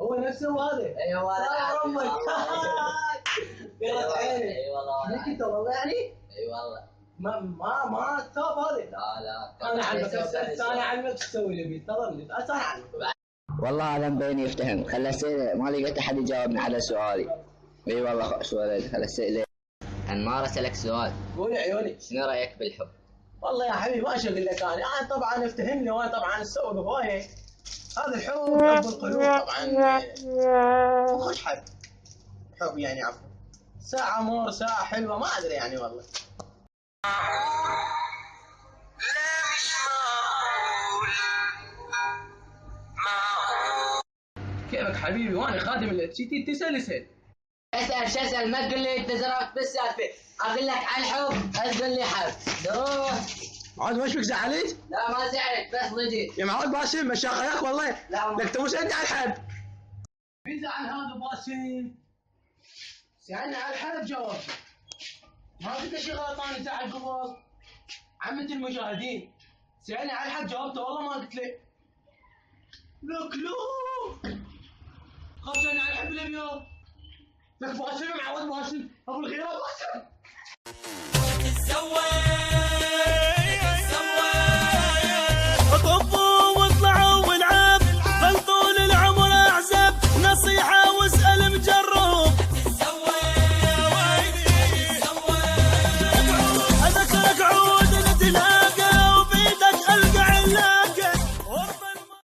هو نفسه هذا. اي والله امك. قرت عيني. اي والله ليك انت والله يعني؟ اي والله. ما تاب هذا. لا انا اعلمك انا اعلمك ايش تسوي لي. انتظرني انا اعلمك. والله هذا مبين يفتهم. خل اسئله ما لقيت احد يجاوبني على سؤالي. اي والله سؤال. خل اسئله. انمار اسالك سؤال. قول يا عيوني. شنو رايك بالحب؟ والله يا حبيبي ما اشغل لك انا طبعا افتهمني وانا طبعا اسوق بهوايه. هذا الحب حب القلوب طبعا. وخش حب. حب يعني عفوا. ساعة مور ساعة حلوة ما ادري يعني والله. كيفك حبيبي وانا خادم اللي تسال اسال. اسال شو اسال؟ ما تقول لي انت زرعت بالسالفه، اقول لك عن الحب تقول لي حب. دروس. عاد وش بك زعلت؟ لا ما زعلت بس ضجيت. يا معود باسم مشاخيك والله. لا لك تبوس عندي على الحب. مين زعل هذا باسم؟ سألني على الحلب جاوبت. ما قلت شيء غلطان زعل قبل. عمة المشاهدين سألني على الحلب جاوبته والله ما قلت له. لك لا. خرجني على الحب اليوم. لك باسم معود باسم ابو الخير باسم.